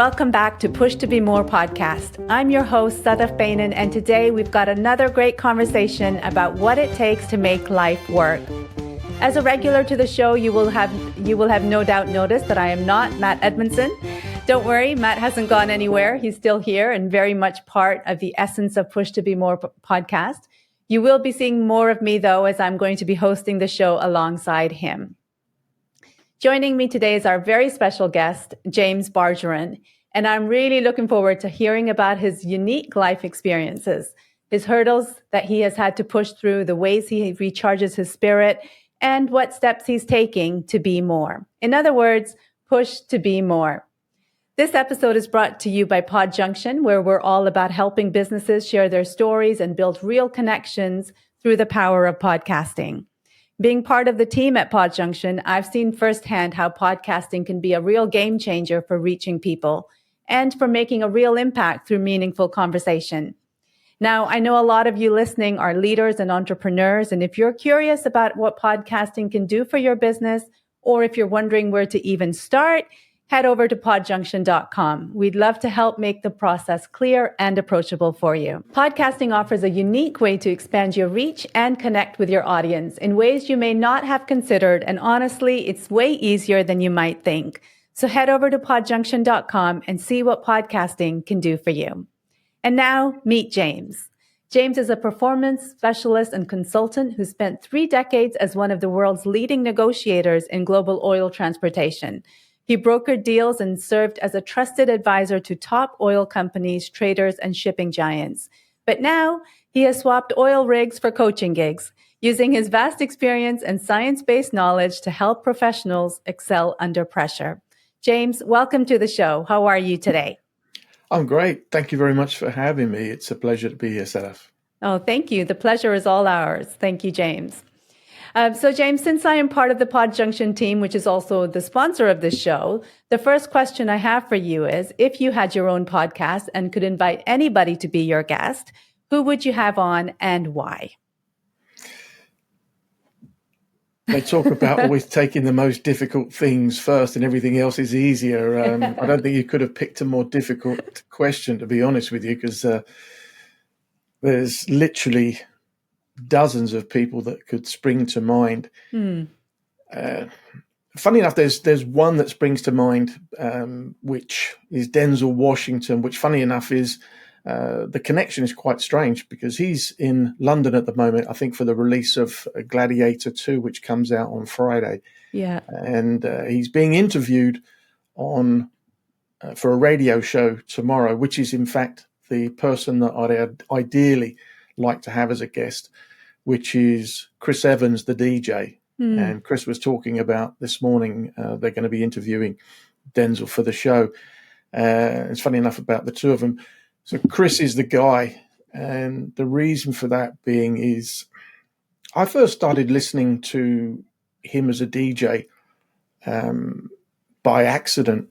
welcome back to Push to Be More podcast. I'm your host, Sadaf Bainan, and today we've got another great conversation about what it takes to make life work. As a regular to the show, you will have no doubt noticed that I am not Matt Edmondson. Don't worry, Matt hasn't gone anywhere. He's still here and very much part of the essence of Push to Be More podcast. You will be seeing more of me, though, as I'm going to be hosting the show alongside him. Joining me today is our very special guest, James Bargeron, and I'm really looking forward to hearing about his unique life experiences, his hurdles that he has had to push through, the ways he recharges his spirit, and what steps he's taking to be more. In other words, push to be more. This episode is brought to you by Pod Junction, where we're all about helping businesses share their stories and build real connections through the power of podcasting. Being part of the team at Pod Junction, I've seen firsthand how podcasting can be a real game changer for reaching people and for making a real impact through meaningful conversation. Now, I know a lot of you listening are leaders and entrepreneurs, and if you're curious about what podcasting can do for your business, or if you're wondering where to even start, head over to podjunction.com. We'd love to help make the process clear and approachable for you. Podcasting offers a unique way to expand your reach and connect with your audience in ways you may not have considered, and honestly, it's way easier than you might think. So head over to podjunction.com and see what podcasting can do for you. And now, meet James. James is a performance specialist and consultant who spent 3 decades as one of the world's leading negotiators in global oil transportation. He brokered deals and served as a trusted advisor to top oil companies, traders, and shipping giants. But now he has swapped oil rigs for coaching gigs, using his vast experience and science-based knowledge to help professionals excel under pressure. James, welcome to the show. How are you today? I'm great. Thank you very much for having me. It's a pleasure to be here, Sadaf. Oh, thank you. The pleasure is all ours. Thank you, James. So James, since I am part of the Pod Junction team, which is also the sponsor of this show, the first question I have for you is, if you had your own podcast and could invite anybody to be your guest, who would you have on and why? They talk about always taking the most difficult things first and everything else is easier. I don't think you could have picked a more difficult question, to be honest with you, because there's literally dozens of people that could spring to mind. Funny enough, there's one that springs to mind, which is Denzel Washington, which funny enough is the connection is quite strange because he's in London at the moment, I think, for the release of Gladiator 2, which comes out on Friday. Yeah. And he's being interviewed on for a radio show tomorrow, which is in fact the person that I'd ideally like to have as a guest, which is Chris Evans, the DJ. And Chris was talking about this morning, they're going to be interviewing Denzel for the show. It's funny enough about the two of them. So Chris is the guy. And the reason for that being is I first started listening to him as a DJ by accident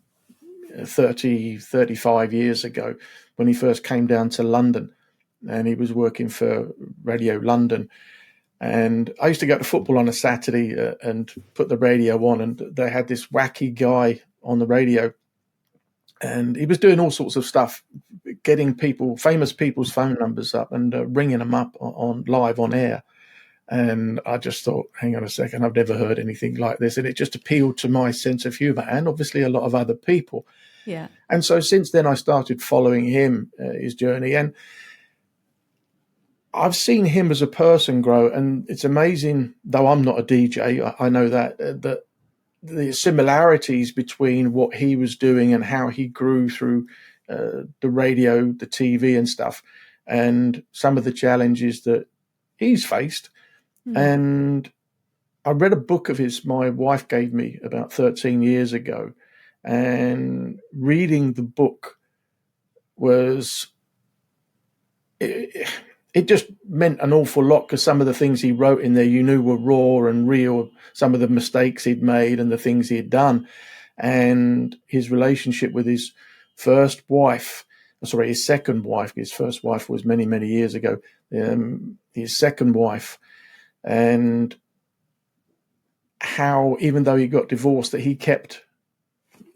35 years ago when he first came down to London. And he was working for Radio London. And I used to go to football on a Saturday and put the radio on, and they had this wacky guy on the radio. And he was doing all sorts of stuff, getting famous people's phone numbers up and ringing them up on live on air. And I just thought, hang on a second, I've never heard anything like this. And it just appealed to my sense of humor and obviously a lot of other people. Yeah. And so since then, I started following him, his journey. And I've seen him as a person grow, and it's amazing, though I'm not a DJ, I know that the similarities between what he was doing and how he grew through the radio, the TV and stuff, and some of the challenges that he's faced. And I read a book of his my wife gave me about 13 years ago, and reading the book was... It just meant an awful lot because some of the things he wrote in there you knew were raw and real, some of the mistakes he'd made and the things he had done. And his relationship with his second wife, his first wife was many, many years ago, his second wife, and how even though he got divorced, that he kept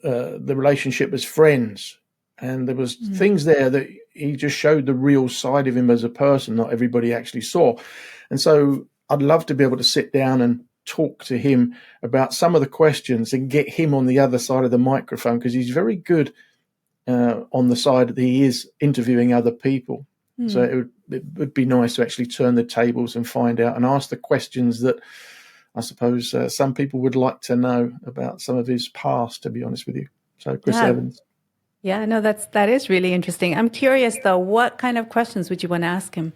the relationship as friends And there was things there that he just showed the real side of him as a person, not everybody actually saw. And so I'd love to be able to sit down and talk to him about some of the questions and get him on the other side of the microphone, because he's very good on the side that he is interviewing other people. So it would be nice to actually turn the tables and find out and ask the questions that I suppose some people would like to know about some of his past, to be honest with you. So Chris Evans. Yeah, no, that is really interesting. I'm curious, though, what kind of questions would you want to ask him?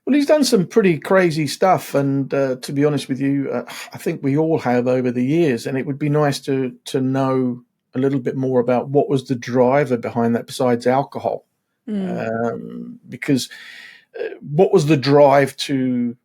Well, he's done some pretty crazy stuff, and to be honest with you, I think we all have over the years, and it would be nice to know a little bit more about what was the driver behind that besides alcohol. Because what was the drive to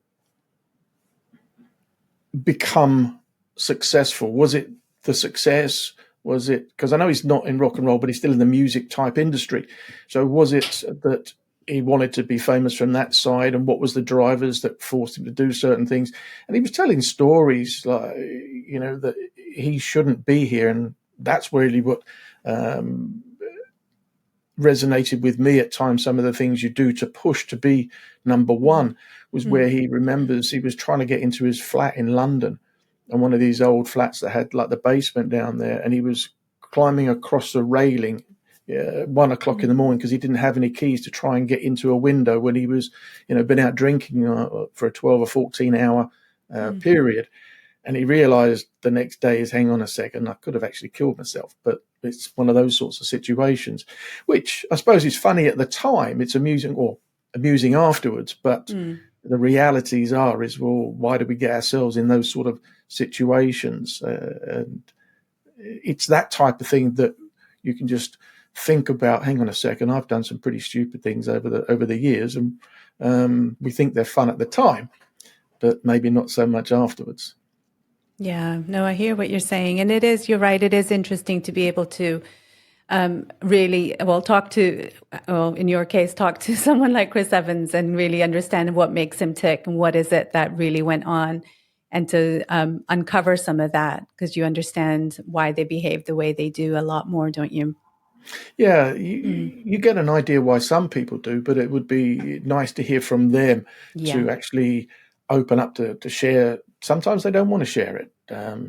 become successful? Was it the success? Was it, because I know he's not in rock and roll, but he's still in the music type industry. So was it that he wanted to be famous from that side, and what was the drivers that forced him to do certain things? And he was telling stories like, that he shouldn't be here. And that's really what resonated with me at times. Some of the things you do to push to be number one was where he remembers he was trying to get into his flat in London, and one of these old flats that had like the basement down there, and he was climbing across the railing 1 o'clock in the morning because he didn't have any keys to try and get into a window when he was, been out drinking for a 12 or 14 hour period. And he realized the next day is, hang on a second, I could have actually killed myself. But it's one of those sorts of situations, which I suppose is funny at the time. It's amusing afterwards. But the realities is, well, why do we get ourselves in those sort of situations? And it's that type of thing that you can just think about, hang on a second, I've done some pretty stupid things over the years. And we think they're fun at the time, but maybe not so much afterwards. Yeah, no, I hear what you're saying. And you're right, it is interesting to be able to really, in your case, talk to someone like Chris Evans and really understand what makes him tick and what is it that really went on, and to uncover some of that, because you understand why they behave the way they do a lot more, don't you? Yeah, you get an idea why some people do, but it would be nice to hear from them to actually open up to share. Sometimes they don't want to share it.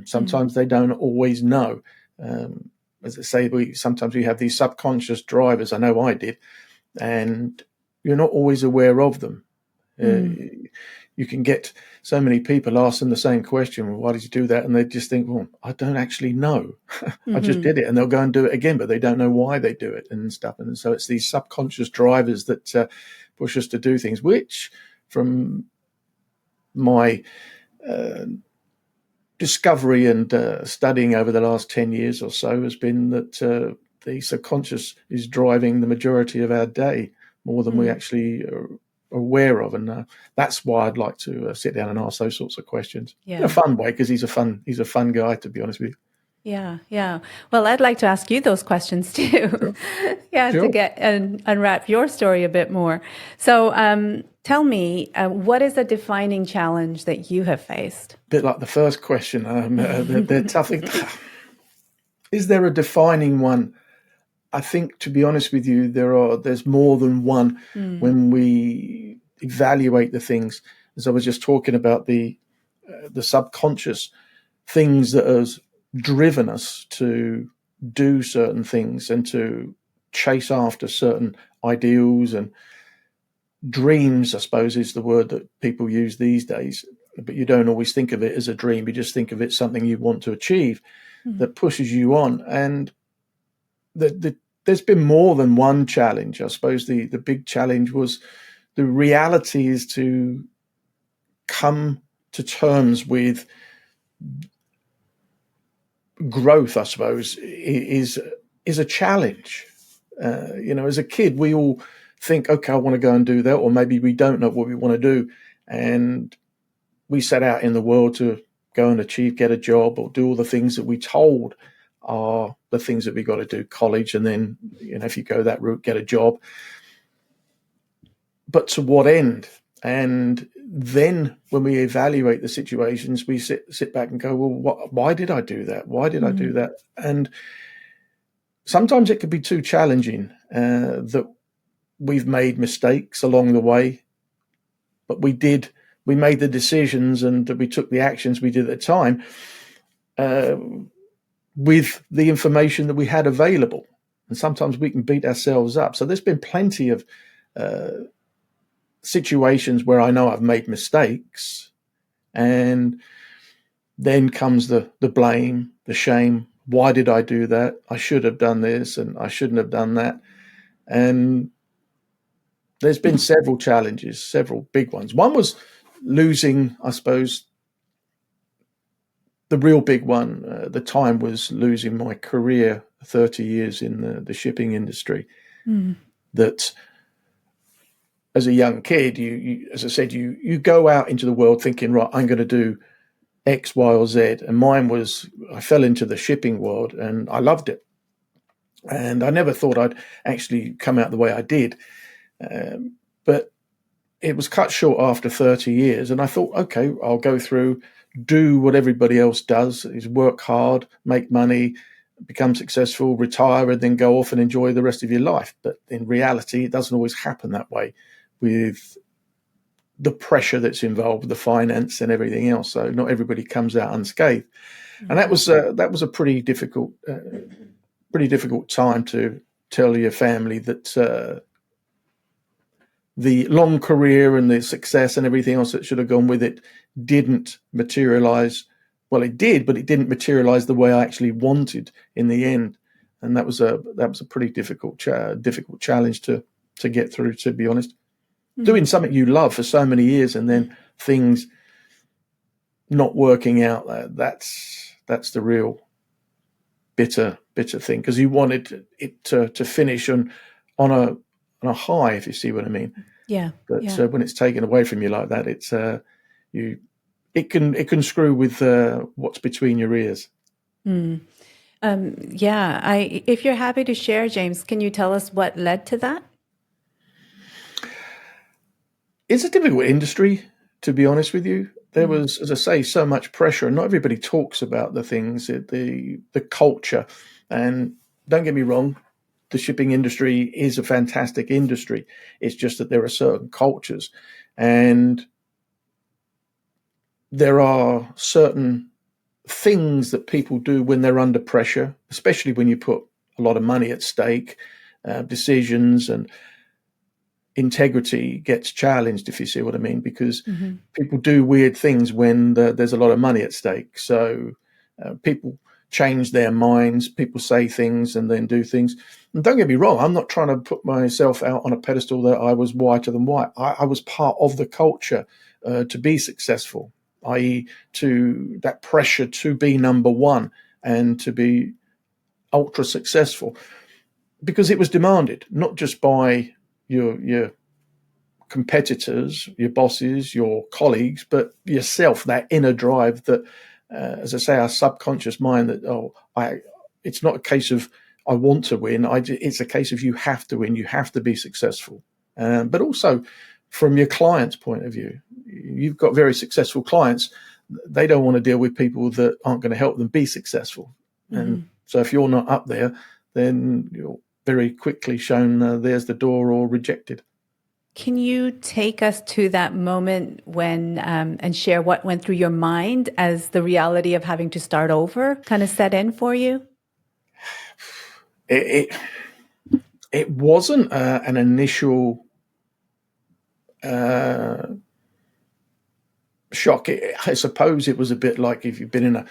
Sometimes they don't always know. As I say, sometimes we have these subconscious drivers. I know I did, and you're not always aware of them. You can get so many people ask them the same question, well, why did you do that? And they just think, well, I don't actually know. I just did it. And they'll go and do it again, but they don't know why they do it and stuff. And so it's these subconscious drivers that push us to do things, which from my discovery and studying over the last 10 years or so has been that the subconscious is driving the majority of our day more than we actually are aware of. And that's why I'd like to sit down and ask those sorts of questions in a fun way, because he's a fun guy, to be honest with you. Yeah. Well, I'd like to ask you those questions too. Sure. To get and unwrap your story a bit more. So tell me, what is a defining challenge that you have faced? A bit like the first question, they're tough. Is there a defining one? I think, to be honest with you, there's more than one when we evaluate the things. As I was just talking about the subconscious things that has driven us to do certain things and to chase after certain ideals and dreams, I suppose, is the word that people use these days. But you don't always think of it as a dream. You just think of it as something you want to achieve that pushes you on. And there's been more than one challenge. I suppose the big challenge was the reality is to come to terms with growth, I suppose, is a challenge. As a kid, we all think, okay, I want to go and do that, or maybe we don't know what we want to do. And we set out in the world to go and achieve, get a job, or do all the things that we told are the things that we got to do, college, and then, if you go that route, get a job. But to what end? And then when we evaluate the situations, we sit back and go, well, why did I do that? Why did I do that? And sometimes it could be too challenging, that we've made mistakes along the way, but we made the decisions and we took the actions we did at the time, with the information that we had available. And sometimes we can beat ourselves up. So there's been plenty of situations where I know I've made mistakes, and then comes the blame, the shame. Why did I do that? I should have done this and I shouldn't have done that. And there's been several challenges, several big ones. One was losing, I suppose, the real big one at the time was losing my career, 30 years in the shipping industry. That as a young kid, you as I said, you go out into the world thinking, right, I'm going to do X, Y, or Z. And mine was, I fell into the shipping world and I loved it. And I never thought I'd actually come out the way I did. But it was cut short after 30 years. And I thought, okay, I'll go through, do what everybody else does, is work hard, make money, become successful, retire, and then go off and enjoy the rest of your life. But in reality, it doesn't always happen that way, with the pressure that's involved, the finance and everything else. So not everybody comes out unscathed. And that was a pretty difficult time to tell your family that the long career and the success and everything else that should have gone with it didn't materialize. Well, it did, but it didn't materialize the way I actually wanted in the end. And that was a pretty difficult challenge to get through, to be honest. Doing something you love for so many years and then things not working out, that's the real bitter thing, because you wanted it to finish on a high, if you see what I mean. Yeah. But when it's taken away from you like that, it can screw with what's between your ears. If you're happy to share, James, can you tell us what led to that? It's a difficult industry, to be honest with you. There was, as I say, so much pressure, and not everybody talks about the things, the culture. And don't get me wrong, the shipping industry is a fantastic industry. It's just that there are certain cultures, and there are certain things that people do when they're under pressure, especially when you put a lot of money at stake, decisions and integrity gets challenged, if you see what I mean, because people do weird things when there's a lot of money at stake. So people change their minds, people say things and then do things. And don't get me wrong, I'm not trying to put myself out on a pedestal that I was whiter than white. I was part of the culture to be successful, i.e. to that pressure to be number one and to be ultra successful, because it was demanded, not just by your competitors, your bosses, your colleagues, but yourself, that inner drive that, as I say, our subconscious mind that, it's not a case of I want to win. It's a case of you have to win. You have to be successful. But also from your client's point of view, you've got very successful clients. They don't want to deal with people that aren't going to help them be successful. And so if you're not up there, then you're very quickly shown there's the door or rejected. Can you take us to that moment when and share what went through your mind as the reality of having to start over kind of set in for you? It wasn't an initial shock. I suppose it was a bit like if you've been in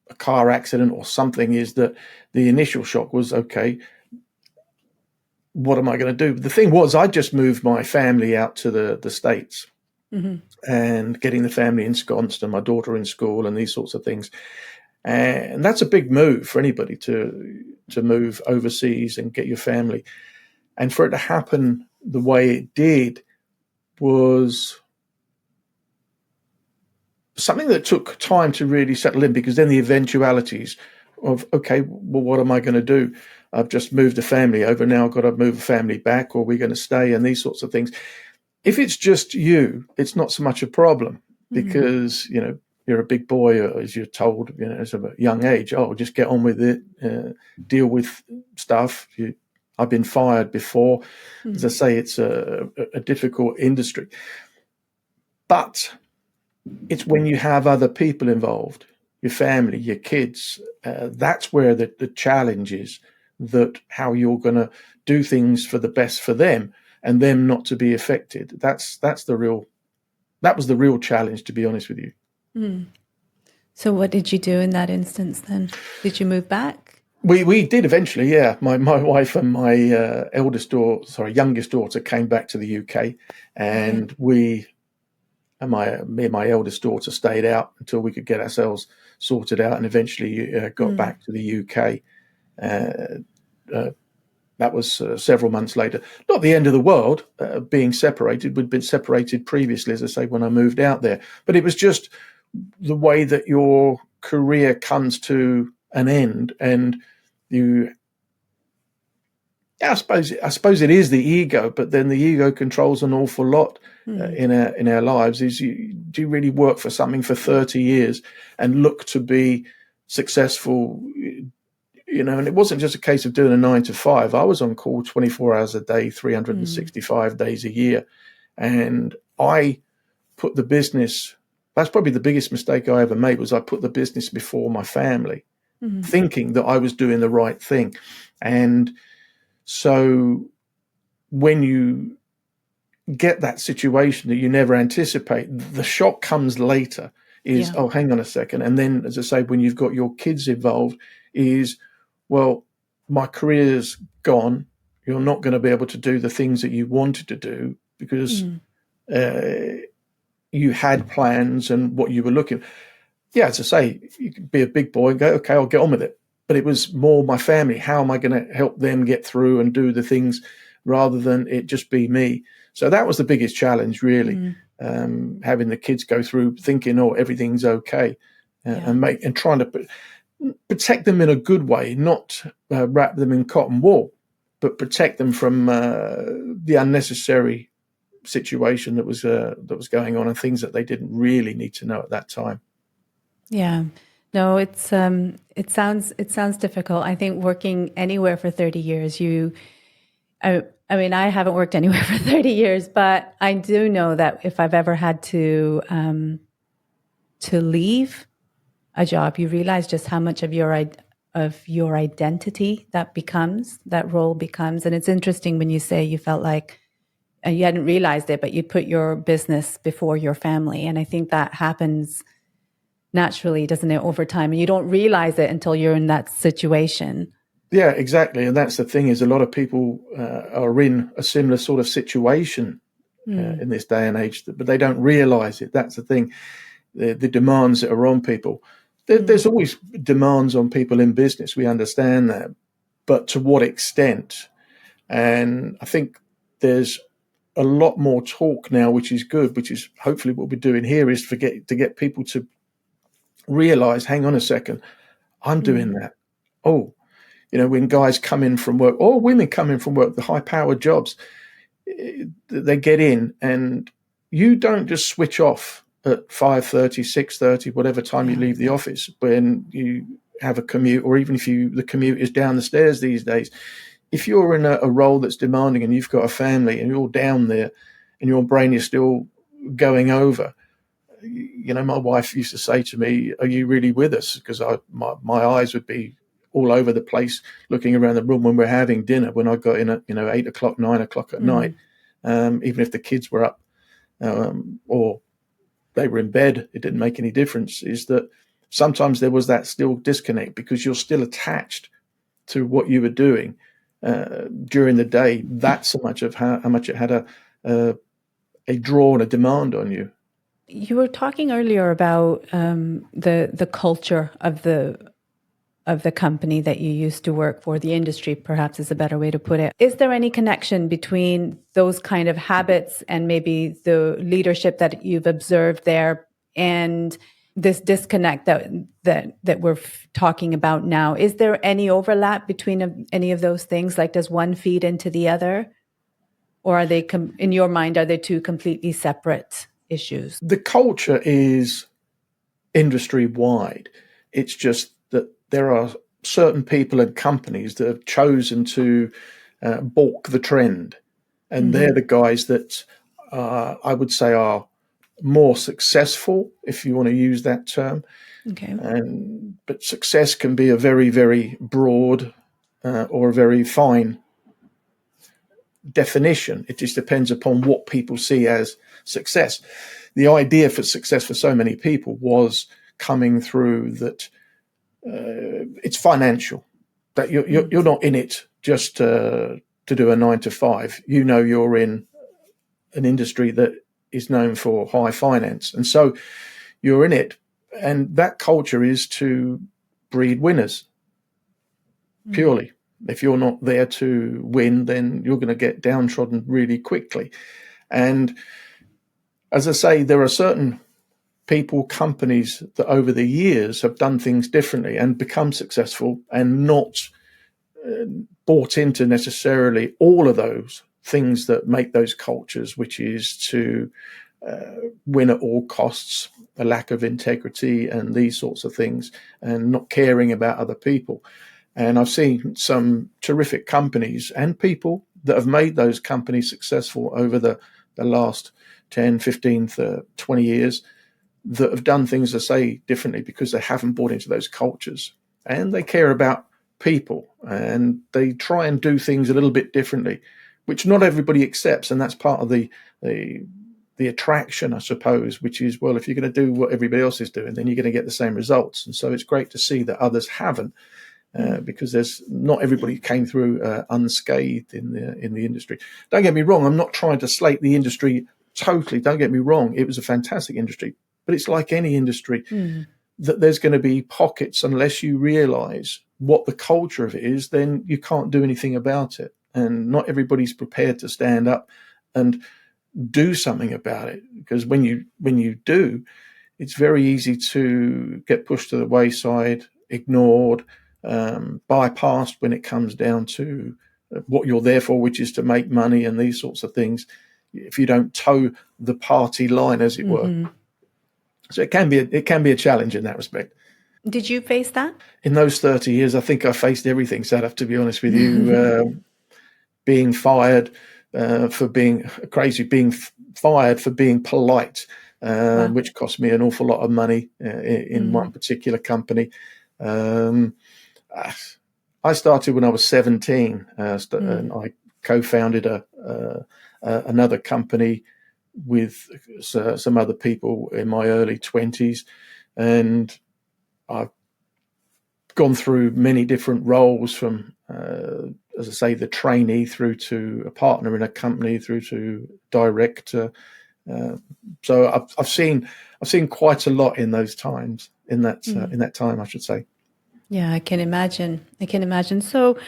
a car accident or something, is that the initial shock was, okay, what am I going to do? The thing was, I just moved my family out to the States and getting the family ensconced and my daughter in school and these sorts of things. And that's a big move for anybody to move overseas and get your family. And for it to happen the way it did was something that took time to really settle in, because then the eventualities of, okay, well, what am I going to do? I've just moved a family over. Now I've got to move a family back, or we're going to stay, and these sorts of things. If it's just you, it's not so much a problem, because, you're a big boy, or as you're told, as a young age, oh, just get on with it, deal with stuff. I've been fired before. As I say, it's a difficult industry. But it's when you have other people involved, your family, your kids, that's where the challenge is, that how you're going to do things for the best for them and them not to be affected. That was the real challenge, to be honest with you. So what did you do in that instance then? Did you move back? We did eventually, yeah. My wife and my youngest daughter came back to the UK, and me and my eldest daughter stayed out until we could get ourselves sorted out, and eventually got back to the UK. That was several months later. Not the end of the world, being separated. We'd been separated previously, as I say, when I moved out there. But it was just the way that your career comes to an end, and I suppose it is the ego, but then the ego controls an awful lot in our lives. Do you really work for something for 30 years and look to be successful? And it wasn't just a case of doing a 9 to 5. I was on call 24 hours a day, 365 days a year. And I put the business, that's probably the biggest mistake I ever made, was I put the business before my family, thinking that I was doing the right thing. And so when you get that situation that you never anticipate, the shock comes later, oh, hang on a second. And then, as I say, when you've got your kids involved, well, my career's gone. You're not going to be able to do the things that you wanted to do because you had plans and what you were looking. Yeah, as I say, you could be a big boy and go, okay, I'll get on with it. But it was more my family. How am I going to help them get through and do the things rather than it just be me? So that was the biggest challenge, really, having the kids go through thinking, oh, everything's okay, and trying to protect them in a good way, not wrap them in cotton wool, but protect them from the unnecessary situation that was going on and things that they didn't really need to know at that time. Yeah. No, it sounds difficult. I think working anywhere for 30 years, I mean, I haven't worked anywhere for 30 years, but I do know that if I've ever had to leave a job, you realize just how much of your identity that role becomes. And it's interesting when you say you felt like you hadn't realized it, but you put your business before your family. And I think that happens naturally, doesn't it, over time? And you don't realize it until you're in that situation. Yeah, exactly. And that's the thing, is a lot of people are in a similar sort of situation in this day and age, but they don't realize it. That's the thing, the demands that are on people. There's always demands on people in business. We understand that. But to what extent? And I think there's a lot more talk now, which is good, which is hopefully what we're doing here, is to get people to realize, hang on a second, I'm doing that. Oh, when guys come in from work, or women come in from work, the high-powered jobs, they get in and you don't just switch off at 5:30, 6:30, whatever time you leave the office when you have a commute, or even if the commute is down the stairs these days. If you're in a role that's demanding and you've got a family and you're down there and your brain is still going over, my wife used to say to me, "Are you really with us?" Because my eyes would be all over the place looking around the room when we're having dinner, when I got in at 8 o'clock, 9 o'clock at night, even if the kids were up or they were in bed, it didn't make any difference. Is that sometimes there was that still disconnect because you're still attached to what you were doing during the day. That's so much of how much it had a draw and a demand on you. You were talking earlier about the culture of the company that you used to work for, the industry, perhaps is a better way to put it. Is there any connection between those kind of habits and maybe the leadership that you've observed there and this disconnect that we're talking about now? Is there any overlap between any of those things? Like, does one feed into the other? Or are they, in your mind, are they two completely separate issues? The culture is industry wide. It's just that there are certain people and companies that have chosen to balk the trend. And they're the guys that I would say are more successful, if you want to use that term. Okay. But success can be a very, very broad or a very fine definition. It just depends upon what people see as success. The idea for success for so many people was coming through that it's financial, that you're not in it just to do a 9 to 5. You know, you're in an industry that is known for high finance, and so you're in it, and that culture is to breed winners purely. If you're not there to win, then you're going to get downtrodden really quickly. And as I say, there are certain people, companies that over the years have done things differently and become successful and not bought into necessarily all of those things that make those cultures, which is to win at all costs, a lack of integrity and these sorts of things, and not caring about other people. And I've seen some terrific companies and people that have made those companies successful over the last 10, 15, 20 years that have done things, I say, differently because they haven't bought into those cultures. And they care about people, and they try and do things a little bit differently, which not everybody accepts. And that's part of the attraction, I suppose, which is, well, if you're going to do what everybody else is doing, then you're going to get the same results. And so it's great to see that others haven't. Because there's not everybody came through unscathed in the industry. Don't get me wrong, I'm not trying to slate the industry totally. Don't get me wrong, it was a fantastic industry, but it's like any industry that there's going to be pockets. Unless you realize what the culture of it is, then you can't do anything about it. And not everybody's prepared to stand up and do something about it, because when you do, it's very easy to get pushed to the wayside, ignored, bypassed when it comes down to what you're there for, which is to make money and these sorts of things, if you don't toe the party line, as it were. So it can be a challenge in that respect. Did you face that? In those 30 years, I think I faced everything, Sadaf, to be honest with you. Being fired for being crazy, being fired for being polite, wow, which cost me an awful lot of money in one particular company. I started when I was 17, and I co-founded another company with some other people in my early 20s, and I've gone through many different roles, from, as I say, the trainee through to a partner in a company, through to director. So I've seen quite a lot in those times, in that time, I should say. Yeah, I can imagine. So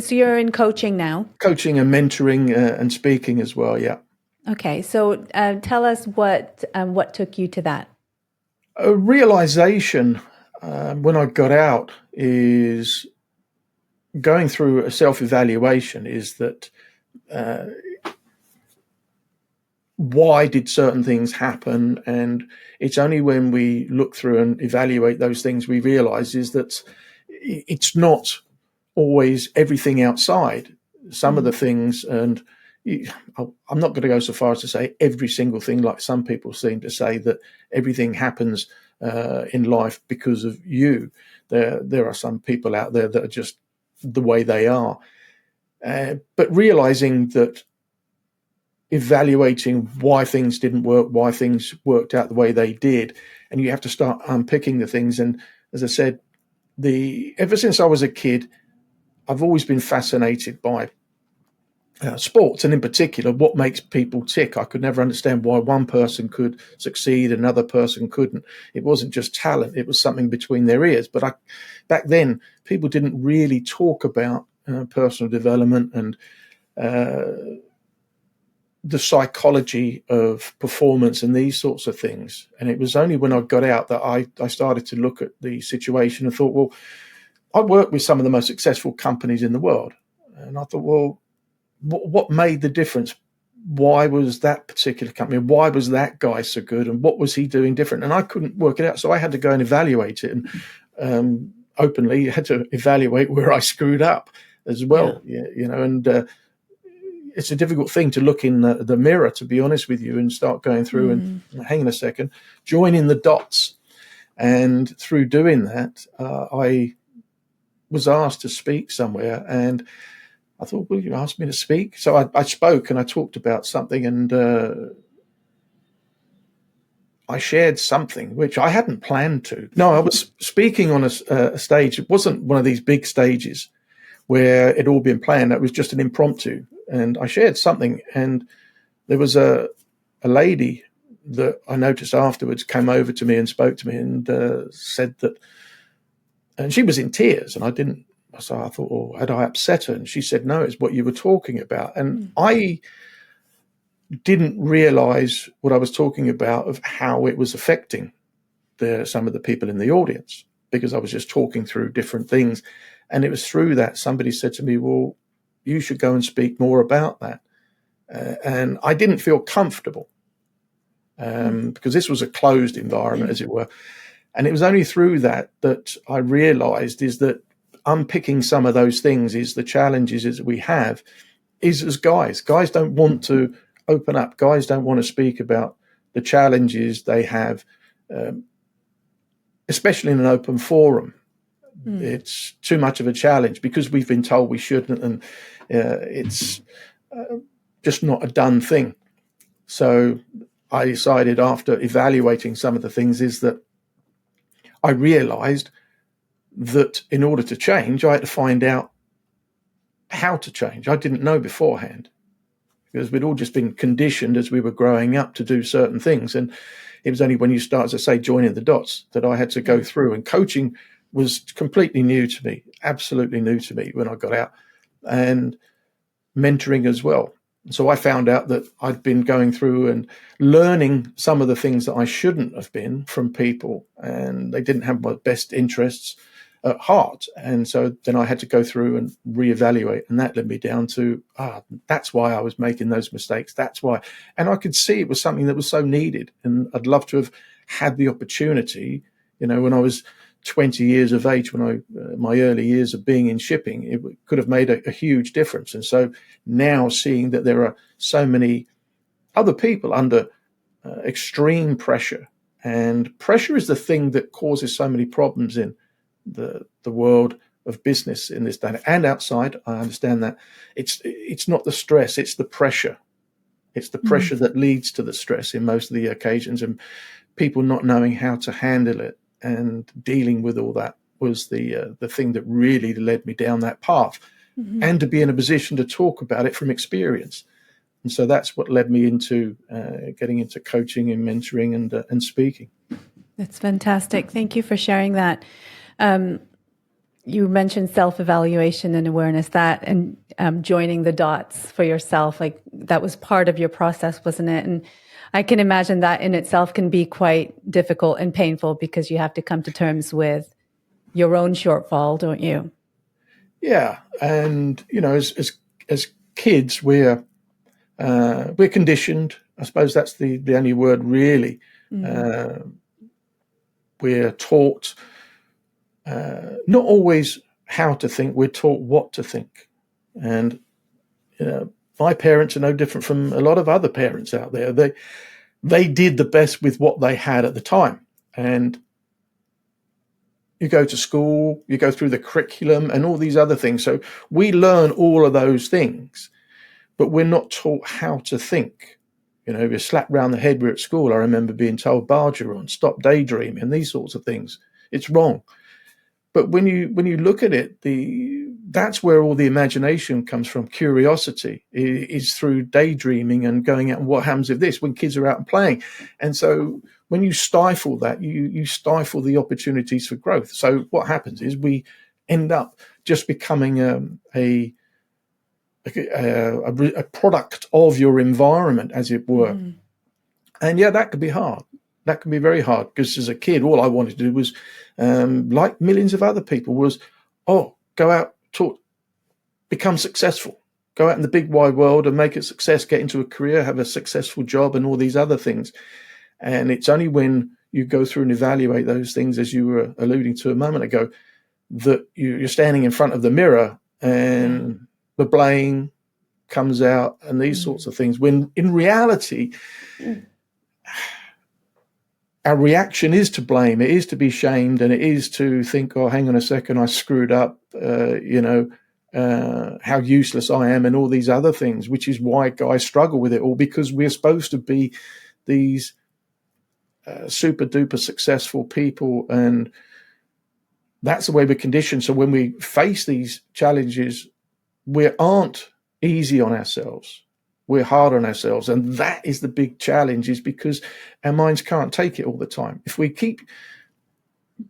you're in coaching now? Coaching and mentoring and speaking as well, yeah. Okay, so tell us what took you to that. A realization when I got out is going through a self-evaluation, is that why did certain things happen? And it's only when we look through and evaluate those things we realize is that it's not always everything outside. Some of the things, and I'm not going to go so far as to say every single thing, like some people seem to say that everything happens in life because of you. There are some people out there that are just the way they are. But realizing that, evaluating why things didn't work, why things worked out the way they did, and you have to start unpicking the things. And as I said, ever since I was a kid, I've always been fascinated by sports, and in particular, what makes people tick. I could never understand why one person could succeed, another person couldn't. It wasn't just talent; it was something between their ears. But back then, people didn't really talk about personal development and the psychology of performance and these sorts of things. And it was only when I got out that I started to look at the situation and thought, well, I work with some of the most successful companies in the world. And I thought, well, what made the difference why was that particular company, why was that guy so good, and what was he doing different? And I couldn't work it out. So I had to go and evaluate it, and openly had to evaluate where I screwed up as well. Yeah. And it's a difficult thing to look in the mirror, to be honest with you, and start going through and hang on a second, joining the dots. And through doing that, I was asked to speak somewhere, and I thought, well, you asked me to speak. So I spoke, and I talked about something, and I shared something which I hadn't planned to. No, I was speaking on a stage. It wasn't one of these big stages where it all been planned. It was just an impromptu. And I shared something, and there was a lady that I noticed afterwards came over to me and spoke to me and said that, and she was in tears, and so I thought, oh, had I upset her? And she said, no, it's what you were talking about. And I didn't realize what I was talking about, of how it was affecting some of the people in the audience, because I was just talking through different things. And it was through that somebody said to me, well, you should go and speak more about that. And I didn't feel comfortable because this was a closed environment, as it were. And it was only through that I realized is that unpicking some of those things is the challenges that we have is as guys. Guys don't want to open up. Guys don't want to speak about the challenges they have, especially in an open forum. It's too much of a challenge because we've been told we shouldn't, and it's just not a done thing. So I decided, after evaluating some of the things, is that I realized that in order to change, I had to find out how to change. I didn't know beforehand, because we'd all just been conditioned as we were growing up to do certain things. And it was only when you start, as I say, joining the dots, that I had to go through. And coaching was completely new to me, absolutely new to me when I got out, and mentoring as well. So I found out that I'd been going through and learning some of the things that I shouldn't have been from people, and they didn't have my best interests at heart. And so then I had to go through and reevaluate, and that led me down to, that's why I was making those mistakes. That's why. And I could see it was something that was so needed, and I'd love to have had the opportunity, when I was 20 years of age, when my early years of being in shipping, it could have made a huge difference. And so now seeing that there are so many other people under extreme pressure, and pressure is the thing that causes so many problems in the world of business in this day and outside. I understand that it's not the stress, it's the pressure. It's the pressure that leads to the stress in most of the occasions, and people not knowing how to handle it and dealing with all that was the thing that really led me down that path, and to be in a position to talk about it from experience. And so that's what led me into getting into coaching and mentoring and speaking. That's fantastic. Thank you for sharing that. You mentioned self-evaluation and awareness, that and joining the dots for yourself, like that was part of your process, wasn't it? And I can imagine that in itself can be quite difficult and painful, because you have to come to terms with your own shortfall, don't you? Yeah, and as kids, we're conditioned. I suppose that's the only word, really. We're taught not always how to think. We're taught what to think, and my parents are no different from a lot of other parents out there. They did the best with what they had at the time. And you go to school, you go through the curriculum and all these other things. So we learn all of those things, but we're not taught how to think. We're slapped round the head. We're at school. I remember being told, Bargeron, stop daydreaming, and these sorts of things. It's wrong. But when you look at it, that's where all the imagination comes from. Curiosity is through daydreaming and going out and what happens if this, when kids are out and playing. And so when you stifle that, you stifle the opportunities for growth. So what happens is we end up just becoming a product of your environment, as it were. And yeah, that could be hard. That can be very hard, because as a kid, all I wanted to do was, like millions of other people, was, go out, talk, become successful. go out in the big wide world and make a success, get into a career, have a successful job and all these other things. And it's only when you go through and evaluate those things, as you were alluding to a moment ago, that you're standing in front of the mirror and the blame comes out and these sorts of things, when in reality, our reaction is to blame. It is to be shamed, and it is to think, oh, hang on a second, I screwed up, how useless I am and all these other things, which is why guys struggle with it all, because we're supposed to be these super duper successful people, and that's the way we're conditioned. So when we face these challenges, we aren't easy on ourselves. We're hard on ourselves. And that is the big challenge, is because our minds can't take it all the time. If we keep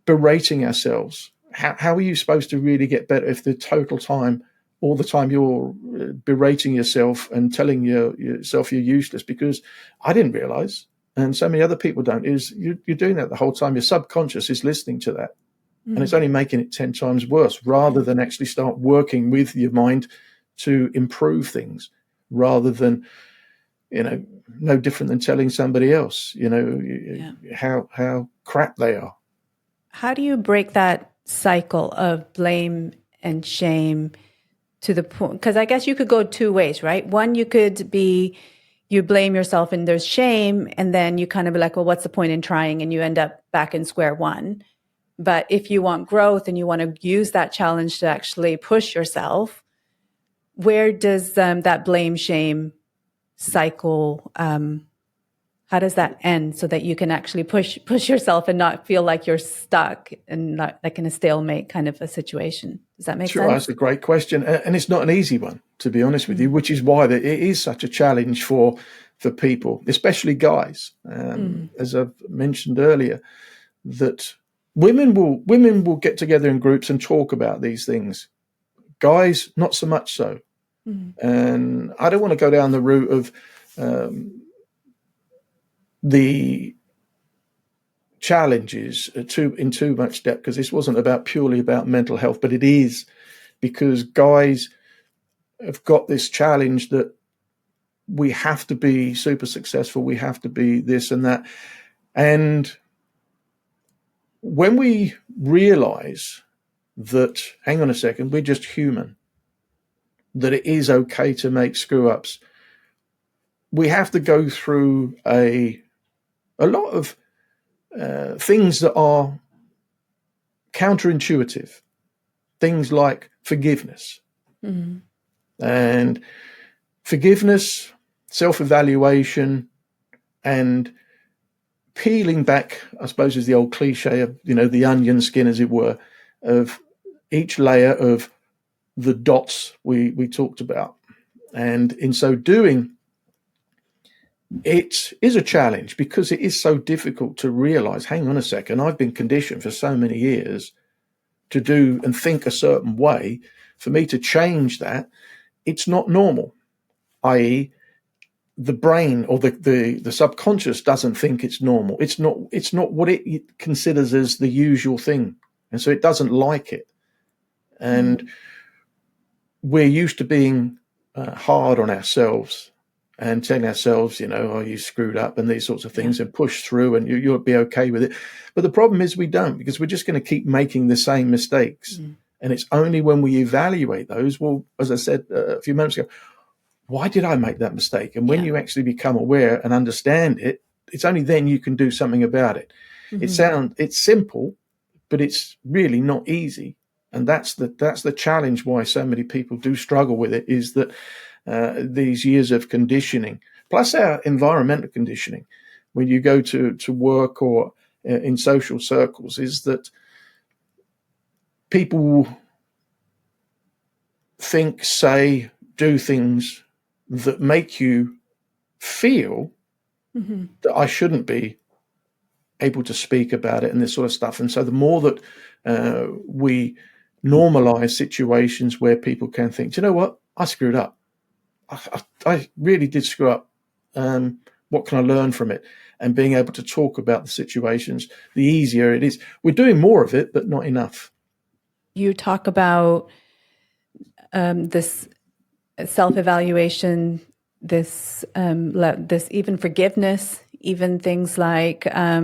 berating ourselves, how are you supposed to really get better if all the time you're berating yourself and telling yourself you're useless? Because I didn't realize, and so many other people don't, is you're doing that the whole time. Your subconscious is listening to that. And it's only making it 10 times worse, rather than actually start working with your mind to improve things, rather than, no different than telling somebody else, how crap they are. How do you break that cycle of blame and shame to the point? Because I guess you could go two ways, right? One, you could be, you blame yourself and there's shame, and then you kind of be like, well, what's the point in trying? And you end up back in square one. But if you want growth and you want to use that challenge to actually push yourself, where does that blame shame cycle, how does that end, so that you can actually push yourself and not feel like you're stuck and not like in a stalemate kind of a situation? Does that make sense? Sure, that's a great question. And it's not an easy one, to be honest with you, which is why it is such a challenge for people, especially guys. As I've mentioned earlier, that women will get together in groups and talk about these things. Guys, not so much so. And I don't want to go down the route of the challenges in too much depth, because this wasn't purely about mental health, but it is, because guys have got this challenge that we have to be super successful, we have to be this and that. And when we realize that, hang on a second, we're just human, that it is okay to make screw ups, we have to go through a lot of things that are counterintuitive, things like forgiveness. And forgiveness, self-evaluation, and peeling back, I suppose, is the old cliche of, the onion skin, as it were, of each layer of the dots we talked about. And in so doing, it is a challenge, because it is so difficult to realize, hang on a second, I've been conditioned for so many years to do and think a certain way. For me to change that, it's not normal, i.e., the brain or the subconscious doesn't think it's normal. It's not what it considers as the usual thing. And so it doesn't like it. And we're used to being hard on ourselves and telling ourselves, oh, you screwed up and these sorts of things, and push through and you'll be okay with it. But the problem is we don't, because we're just going to keep making the same mistakes. And it's only when we evaluate those, well, as I said a few moments ago, why did I make that mistake? And when you actually become aware and understand it, it's only then you can do something about it. It's simple, but it's really not easy. And that's the challenge why so many people do struggle with it, is that these years of conditioning, plus our environmental conditioning, when you go to work or in social circles, is that people think, say, do things that make you feel that I shouldn't be able to speak about it and this sort of stuff. And so the more that we normalize situations where people can think, do you know what, I screwed up. I really did screw up. What can I learn from it? And being able to talk about the situations, the easier it is. We're doing more of it, but not enough. You talk about this self-evaluation, this even forgiveness, even things like, I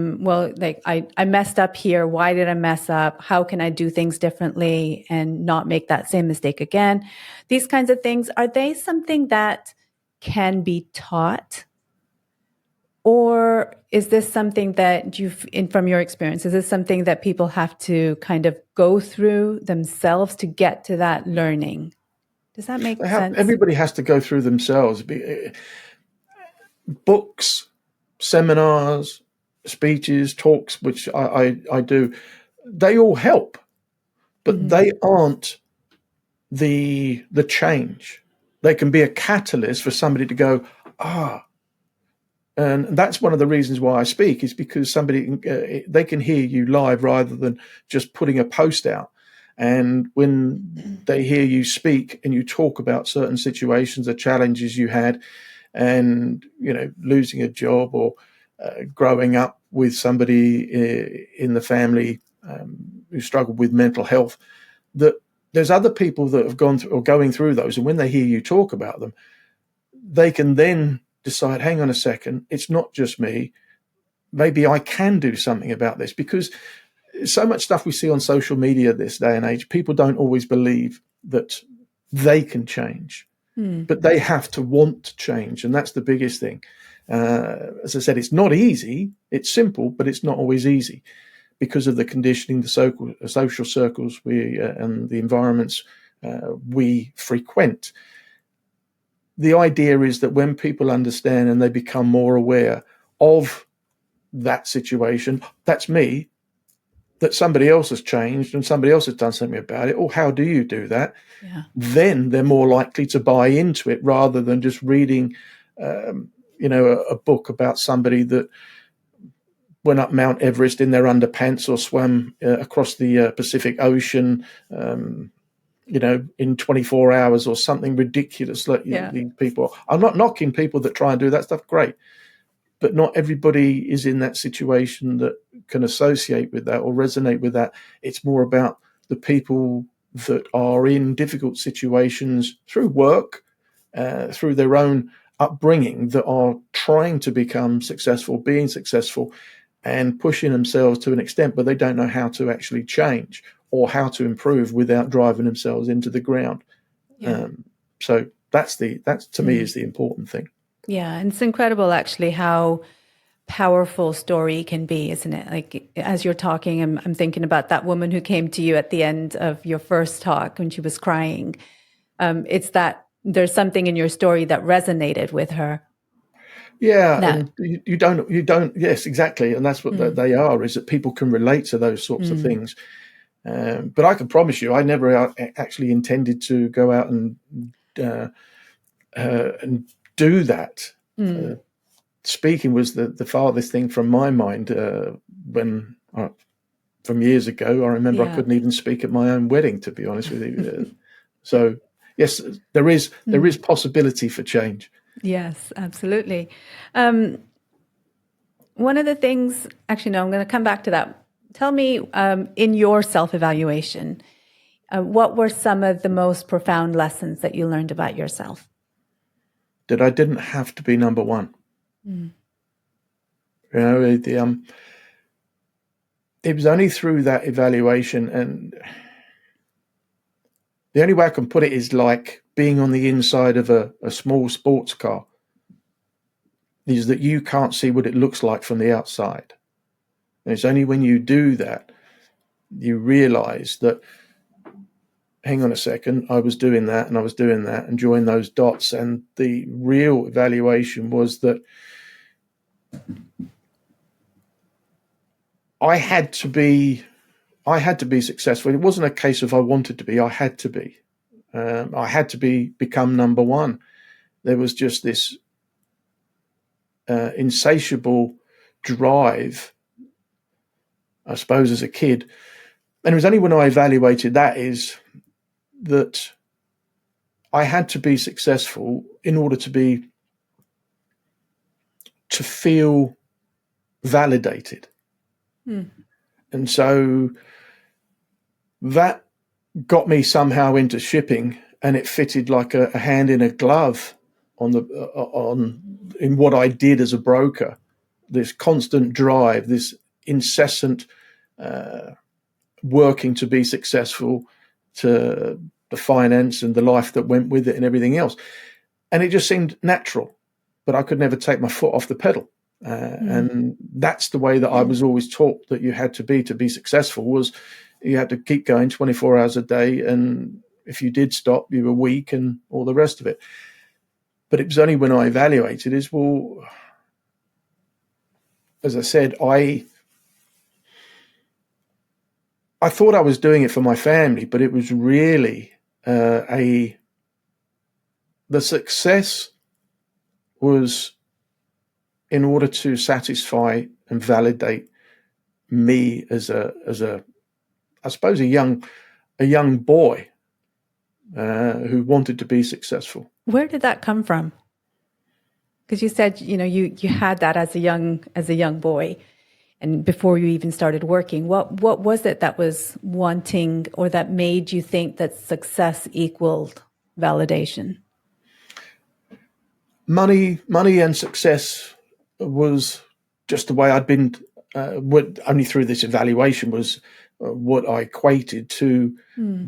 messed up here. Why did I mess up? How can I do things differently and not make that same mistake again? These kinds of things, are they something that can be taught? Or is this something that from your experience, is this something that people have to kind of go through themselves to get to that learning? Does that make sense? Everybody has to go through themselves. Books, seminars, speeches, talks, which I do, they all help, but they aren't the change. They can be a catalyst for somebody to go, and that's one of the reasons why I speak, is because they can hear you live rather than just putting a post out. And when they hear you speak and you talk about certain situations, the challenges you had, and losing a job, or growing up with somebody in the family who struggled with mental health, that there's other people that have gone through or going through those, and when they hear you talk about them, they can then decide, hang on a second, it's not just me. Maybe I can do something about this, because so much stuff we see on social media this day and age, people don't always believe that they can change, but they have to want to change. And that's the biggest thing. As I said, it's not easy. It's simple, but it's not always easy because of the conditioning, the social circles and the environments we frequent. The idea is that when people understand and they become more aware of that situation, that's me, that somebody else has changed and somebody else has done something about it, or how do you do that? Yeah. Then they're more likely to buy into it, rather than just reading, a book about somebody that went up Mount Everest in their underpants, or swam across the Pacific Ocean, in 24 hours, or something ridiculous. Like people, I'm not knocking people that try and do that stuff. Great. But not everybody is in that situation that can associate with that or resonate with that. It's more about the people that are in difficult situations through work, through their own upbringing, that are trying to become successful, being successful, and pushing themselves to an extent, but they don't know how to actually change or how to improve without driving themselves into the ground. Yeah. So that's to me is the important thing. Yeah, and it's incredible actually how powerful story can be, isn't it? Like, as you're talking, I'm thinking about that woman who came to you at the end of your first talk when she was crying. It's that there's something in your story that resonated with her. Yeah, and you don't. Yes, exactly, and that's what they are. Is that people can relate to those sorts of things. But I can promise you, I never actually intended to go out and do that. Speaking was the farthest thing from my mind. From years ago, I remember I couldn't even speak at my own wedding, to be honest with you. So yes, there is possibility for change. Yes, absolutely. One of the things, actually, no, I'm going to come back to that. Tell me, in your self-evaluation, what were some of the most profound lessons that you learned about yourself? That I didn't have to be number one. It was only through that evaluation, and the only way I can put it is like being on the inside of a small sports car, is that you can't see what it looks like from the outside. And it's only when you do that, you realize that, hang on a second, I was doing that and I was doing that, and join those dots. And the real evaluation was that I had to be successful. It wasn't a case of I wanted to be, I had to be. I had to become number one. There was just this insatiable drive, I suppose, as a kid. And it was only when I evaluated that is that I had to be successful in order to feel validated. And so that got me somehow into shipping, and it fitted like a hand in a glove in what I did as a broker. This constant drive, this incessant working to be successful, to the finance and the life that went with it and everything else. And it just seemed natural, but I could never take my foot off the pedal. And that's the way that I was always taught that you had to be successful, was you had to keep going 24 hours a day. And if you did stop, you were weak and all the rest of it. But it was only when I evaluated as I said, I thought I was doing it for my family, but it was really the success was in order to satisfy and validate me as a I suppose a young boy who wanted to be successful. Where did that come from? Because you said, you had that as a young boy, and before you even started working. What was it that was wanting, or that made you think that success equaled validation? Money and success was just the way I'd been. Only through this evaluation was what I equated to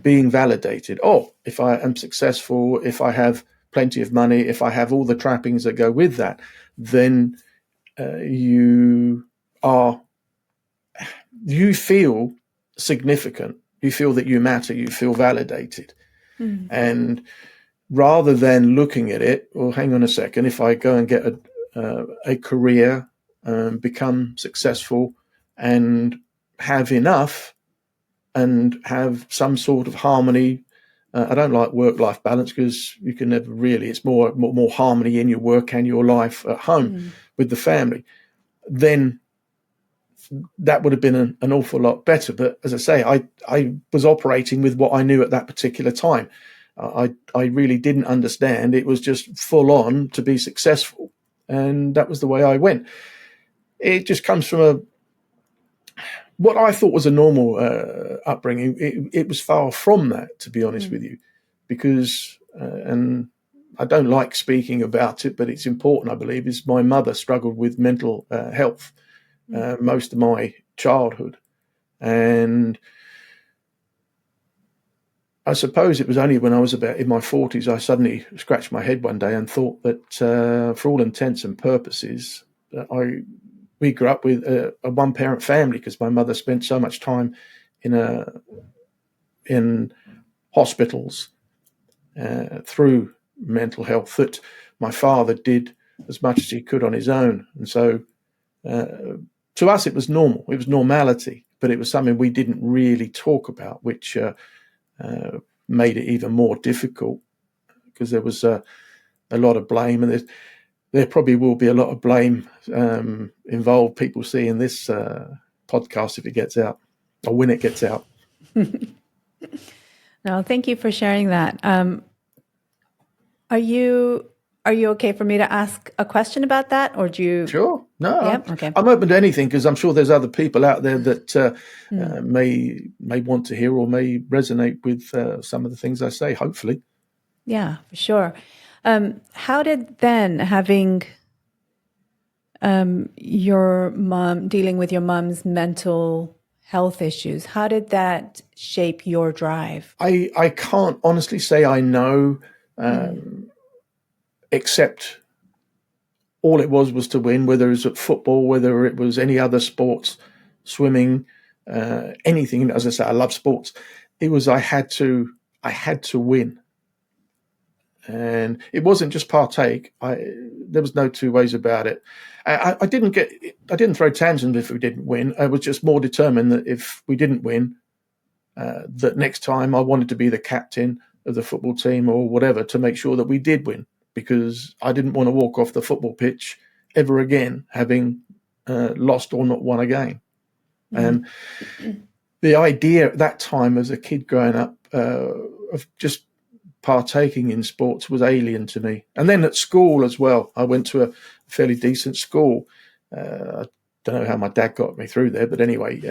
being validated. Oh, if I am successful, if I have plenty of money, if I have all the trappings that go with that, then you feel significant. You feel that you matter. You feel validated. And rather than looking at it, well, hang on a second, if I go and get a career, become successful and have enough and have some sort of harmony. I don't like work-life balance because you can never really, it's more harmony in your work and your life at home with the family. Then that would have been an awful lot better. But as I say, I was operating with what I knew at that particular time. I really didn't understand. It was just full on to be successful. And that was the way I went. It just comes from what I thought was a normal upbringing. It was far from that, to be honest with you, because, and I don't like speaking about it, but it's important, I believe, is my mother struggled with mental health most of my childhood. And I suppose it was only when I was about in my 40s, I suddenly scratched my head one day and thought that for all intents and purposes, we grew up with a one-parent family because my mother spent so much time in hospitals through mental health that my father did as much as he could on his own. And so to us, it was normal. It was normality, but it was something we didn't really talk about, which made it even more difficult because there was a lot of blame, and there probably will be a lot of blame involved. People seeing this podcast if it gets out, or when it gets out. No, thank you for sharing that. Are you okay for me to ask a question about that, or do you? Sure. No, Yep. Okay. I'm open to anything because I'm sure there's other people out there that may want to hear or may resonate with some of the things I say, hopefully. Yeah, for sure. How did then having your mom, dealing with your mom's mental health issues, how did that shape your drive? I can't honestly say I know, except all it was to win, whether it was at football, whether it was any other sports, swimming, anything. As I say, I love sports. It was I had to win. And it wasn't just partake. There was no two ways about it. I didn't throw tantrums if we didn't win. I was just more determined that if we didn't win, that next time I wanted to be the captain of the football team or whatever to make sure that we did win, because I didn't want to walk off the football pitch ever again having lost or not won a game. And the idea at that time as a kid growing up of just partaking in sports was alien to me. And then at school as well, I went to a fairly decent school. I don't know how my dad got me through there, but anyway,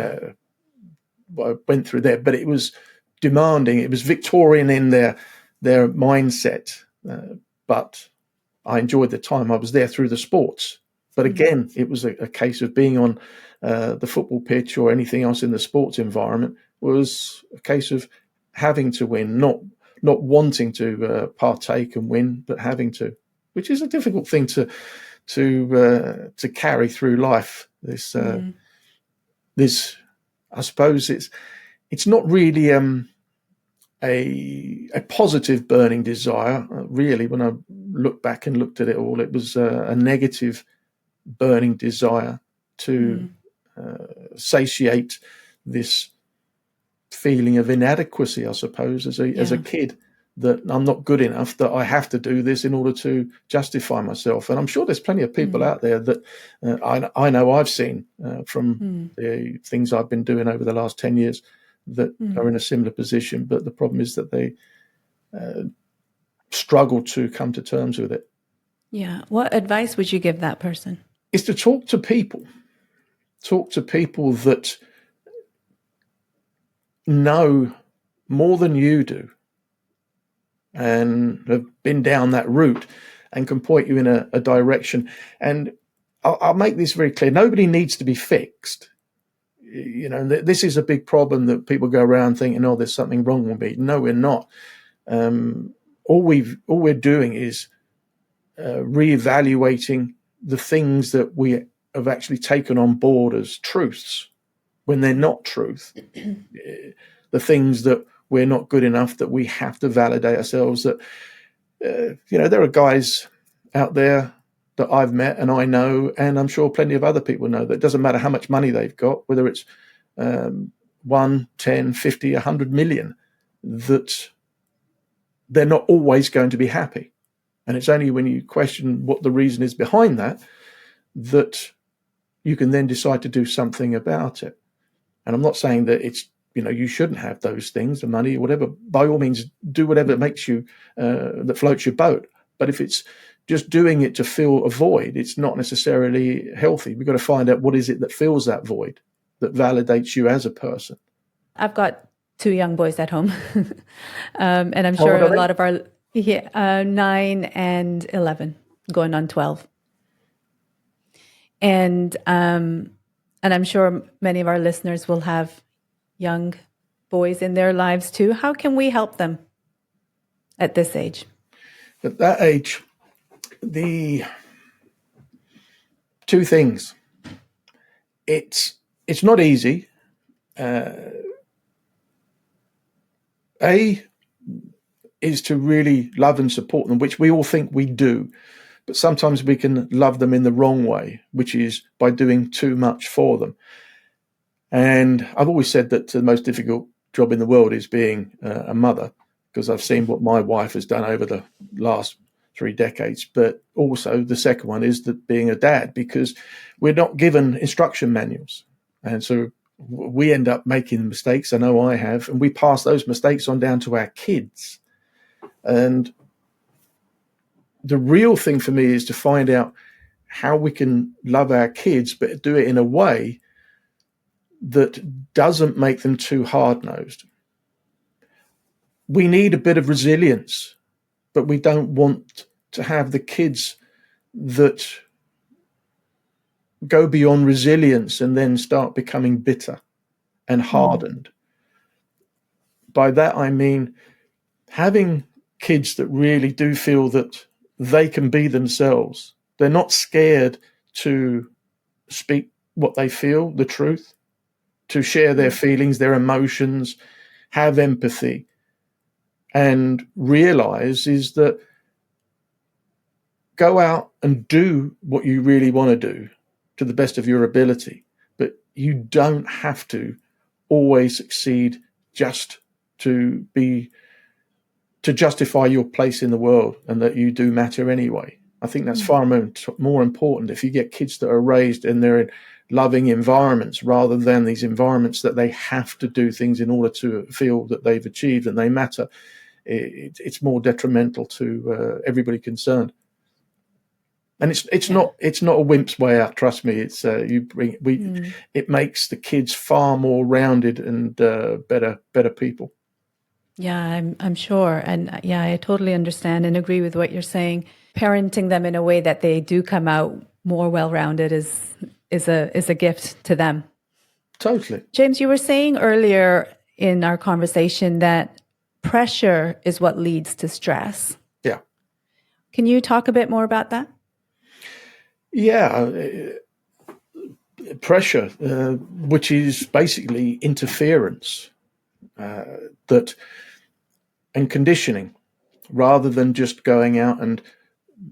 I went through there. But it was demanding. It was Victorian in there. their mindset. But I enjoyed the time I was there through the sports. But again, it was a case of being on the football pitch or anything else in the sports environment was a case of having to win, not wanting to partake and win, but having to, which is a difficult thing to carry through life. This, I suppose, it's not really a positive burning desire. Really, when I look back and looked at it all, it was a negative burning desire to satiate this feeling of inadequacy, I suppose, as a kid, that I'm not good enough, that I have to do this in order to justify myself. And I'm sure there's plenty of people out there that I know I've seen from the things I've been doing over the last 10 years that are in a similar position. But the problem is that they struggle to come to terms with it. Yeah. What advice would you give that person? Is to talk to people. Talk to people that know more than you do and have been down that route and can point you in a direction. And I'll make this very clear. Nobody needs to be fixed. You know, this is a big problem that people go around thinking, oh, there's something wrong with me. No, we're not. All we're doing is reevaluating the things that we have actually taken on board as truths when they're not truth. The things that we're not good enough, that we have to validate ourselves. That there are guys out there that I've met and I know, and I'm sure plenty of other people know, that it doesn't matter how much money they've got, whether it's 1, 10, 50, 100 million, that they're not always going to be happy. And it's only when you question what the reason is behind that you can then decide to do something about it. And I'm not saying that it's, you shouldn't have those things, the money, whatever. By all means, do whatever makes you, that floats your boat. But if it's just doing it to fill a void, it's not necessarily healthy. We've got to find out what is it that fills that void, that validates you as a person. I've got 2 young boys at home. And I'm sure a lot of our 9 and 11, going on 12. And I'm sure many of our listeners will have young boys in their lives too. How can we help them at this age? At that age, the 2 things. It's not easy. A is to really love and support them, which we all think we do. But sometimes we can love them in the wrong way, which is by doing too much for them. And I've always said that the most difficult job in the world is being a mother, because I've seen what my wife has done over the last 3 decades. But also the second one is that being a dad, because we're not given instruction manuals. And so we end up making mistakes. I know I have, and we pass those mistakes on down to our kids. And the real thing for me is to find out how we can love our kids, but do it in a way that doesn't make them too hard-nosed. We need a bit of resilience, but we don't want to have the kids that go beyond resilience and then start becoming bitter and hardened. By that, I mean having kids that really do feel that they can be themselves. They're not scared to speak what they feel, the truth, to share their feelings, their emotions, have empathy, and realize is that go out and do what you really want to do to the best of your ability. But you don't have to always succeed just to justify your place in the world and that you do matter anyway. I think that's far more important if you get kids that are raised and they're in loving environments rather than these environments that they have to do things in order to feel that they've achieved and they matter. It's more detrimental to everybody concerned. And it's not a wimp's way out. Trust me. It's it makes the kids far more rounded and better people. Yeah, I'm sure. And yeah, I totally understand and agree with what you're saying. Parenting them in a way that they do come out more well-rounded is a gift to them. Totally. James, you were saying earlier in our conversation that pressure is what leads to stress. Yeah. Can you talk a bit more about that? Yeah. Pressure, which is basically interference that and conditioning, rather than just going out and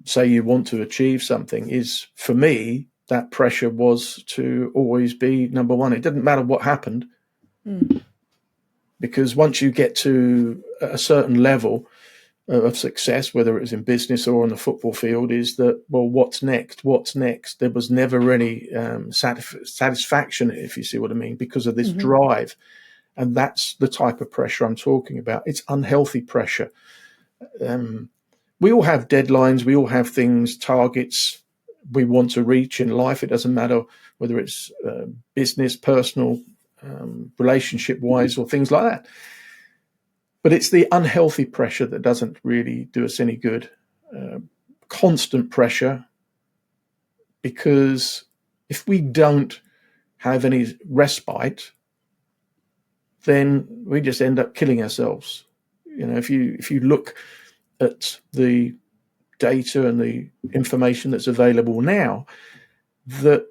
say you want to achieve something, is, for me, that pressure was to always be number one. It didn't matter what happened, because once you get to a certain level of success, whether it was in business or on the football field, is that, well, what's next? What's next? There was never any satisfaction, if you see what I mean, because of this drive. And that's the type of pressure I'm talking about. It's unhealthy pressure. We all have deadlines. We all have things, targets we want to reach in life. It doesn't matter whether it's business, personal, relationship-wise, or things like that. But it's the unhealthy pressure that doesn't really do us any good. Constant pressure, because if we don't have any respite, then we just end up killing ourselves. If you look at the data and the information that's available now, that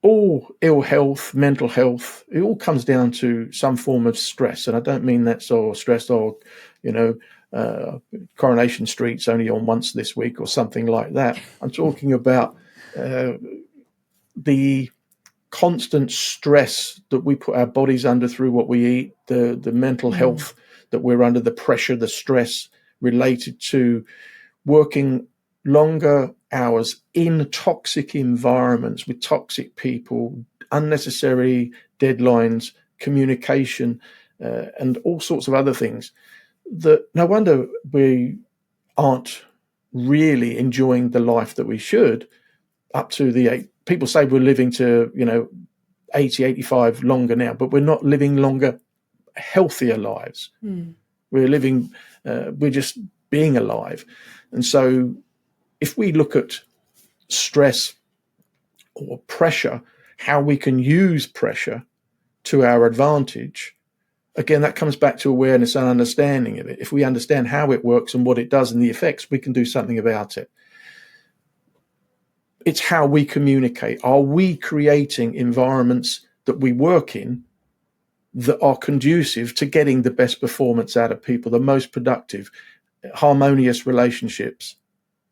all ill health, mental health, it all comes down to some form of stress. And I don't mean that's stress Coronation Street's only on once this week or something like that. I'm talking about the constant stress that we put our bodies under through what we eat, the mental health that we're under, the pressure, the stress related to working longer hours in toxic environments with toxic people, unnecessary deadlines, communication, and all sorts of other things. That no wonder we aren't really enjoying the life that we should. Up to the people say we're living to 80, 85 longer now, but we're not living longer, healthier lives. We're living, we're just being alive. And so if we look at stress or pressure, how we can use pressure to our advantage, again, that comes back to awareness and understanding of it. If we understand how it works and what it does and the effects, we can do something about it. It's how we communicate. Are we creating environments that we work in that are conducive to getting the best performance out of people, the most productive, harmonious relationships?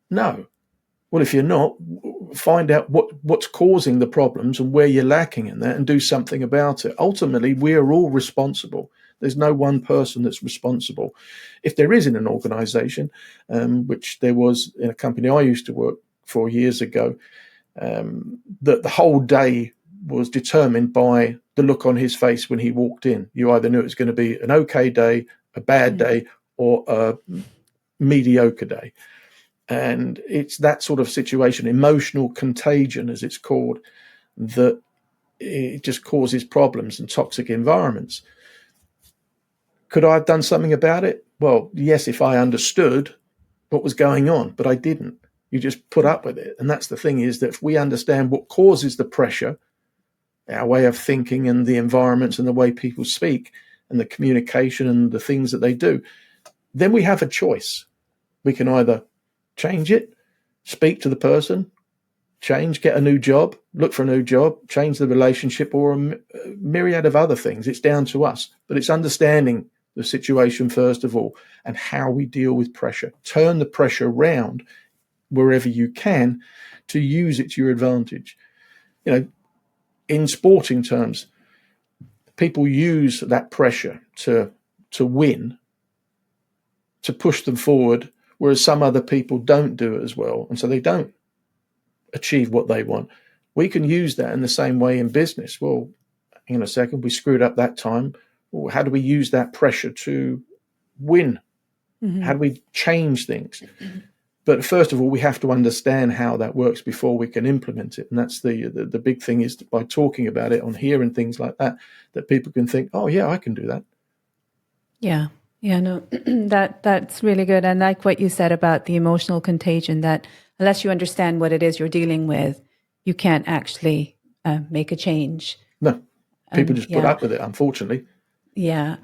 No. Well, if you're not, find out what's causing the problems and where you're lacking in that and do something about it. Ultimately, we're all responsible. There's no one person that's responsible. If there is in an organization, which there was in a company I used to work for years ago, that the whole day was determined by the look on his face when he walked in. You either knew it was going to be an okay day, a bad day, or a mediocre day. And it's that sort of situation, emotional contagion, as it's called, that it just causes problems and toxic environments. Could I have done something about it? Well, yes, if I understood what was going on, but I didn't. You just put up with it. And that's the thing, is that if we understand what causes the pressure, our way of thinking and the environments and the way people speak and the communication and the things that they do, then we have a choice. We can either change it, speak to the person, change, get a new job, look for a new job, change the relationship, or a myriad of other things. It's down to us. But it's understanding the situation first of all and how we deal with pressure. Turn the pressure around wherever you can to use it to your advantage. In sporting terms, people use that pressure to win, to push them forward, whereas some other people don't do it as well, and so they don't achieve what they want. We can use that in the same way in business. Well, hang on a second, we screwed up that time. Well, how do we use that pressure to win? How do we change things? But first of all, we have to understand how that works before we can implement it. And that's the big thing, is by talking about it on here and things like that, that people can think, oh, yeah, I can do that. Yeah. Yeah, no, that's really good. And like what you said about the emotional contagion, that unless you understand what it is you're dealing with, you can't actually make a change. No, people just put Yeah. up with it, unfortunately. Yeah.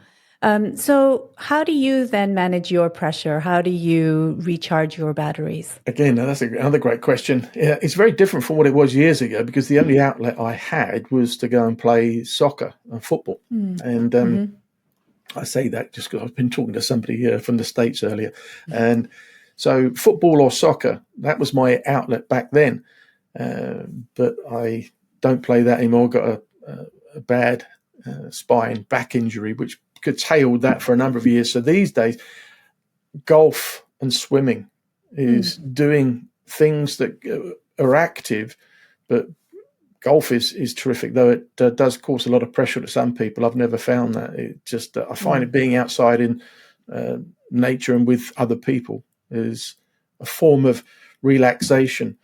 So how do you then manage your pressure? How do you recharge your batteries? Again, that's another great question. Yeah, it's very different from what it was years ago because the only outlet I had was to go and play soccer and football. And I say that just because I've been talking to somebody from the States earlier. And so football or soccer, that was my outlet back then. But I don't play that anymore. Got a bad spine back injury, which curtailed that for a number of years. So these days, golf and swimming is doing things that are active, but golf is terrific, though it does cause a lot of pressure to some people. I've never found that. It just I find it being outside in nature and with other people is a form of relaxation.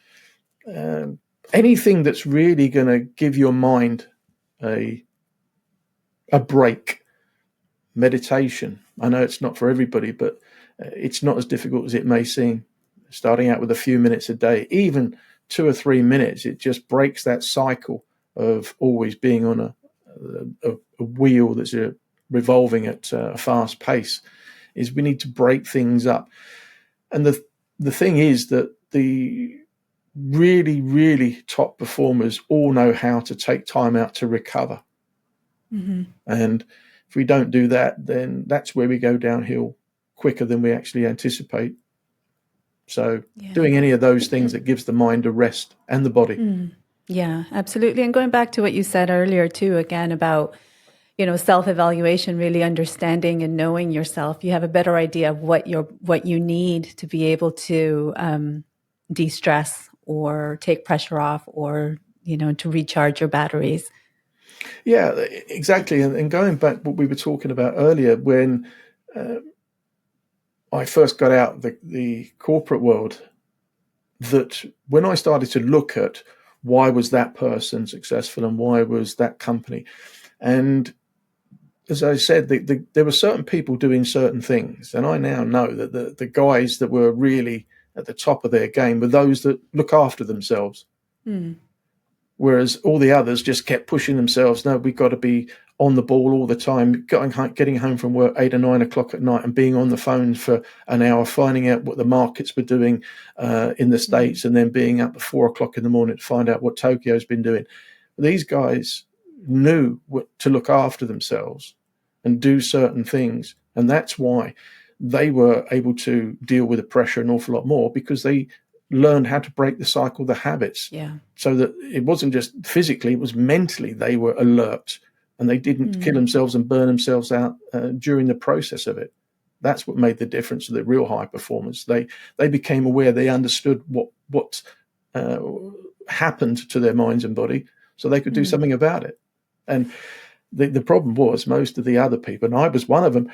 Anything that's really going to give your mind a break. Meditation. I know it's not for everybody, but it's not as difficult as it may seem. Starting out with a few minutes a day, even 2 or 3 minutes, it just breaks that cycle of always being on a wheel that's revolving at a fast pace. Is we need to break things up, and the thing is that the really, really top performers all know how to take time out to recover. And if we don't do that, then that's where we go downhill quicker than we actually anticipate. So doing any of those things that gives the mind a rest and the body. Yeah, absolutely. And going back to what you said earlier too, again about, self-evaluation, really understanding and knowing yourself, you have a better idea of what you need to be able to de-stress or take pressure off, or, to recharge your batteries. Yeah, exactly. And going back what we were talking about earlier, when I first got out the corporate world, that when I started to look at why was that person successful and why was that company, and as I said, there were certain people doing certain things, and I now know that the guys that were really at the top of their game were those that look after themselves. Whereas all the others just kept pushing themselves. No, we've got to be on the ball all the time, getting home from work 8 or 9 o'clock at night and being on the phone for an hour, finding out what the markets were doing in the States, and then being up at 4 o'clock in the morning to find out what Tokyo's been doing. These guys knew to look after themselves and do certain things. And that's why they were able to deal with the pressure an awful lot more, because they learned how to break the cycle, the habits, so that it wasn't just physically, it was mentally they were alert and they didn't kill themselves and burn themselves out during the process of it. That's what made the difference to the real high performers. They became aware, they understood what happened to their minds and body, so they could do something about it. And the problem was most of the other people, and I was one of them,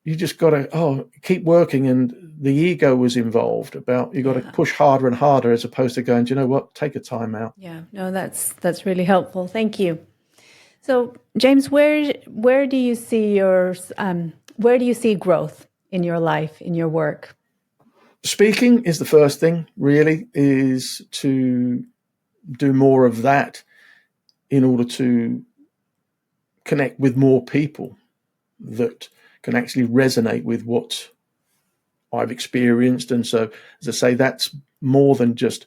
you just got to keep working, and the ego was involved about you got to push harder and harder, as opposed to going, do you know what, take a time out. Yeah, no, that's really helpful. Thank you. So, James, where do you see where do you see growth in your life, in your work? Speaking is the first thing, really, is to do more of that in order to connect with more people that can actually resonate with what I've experienced. And so, as I say, that's more than just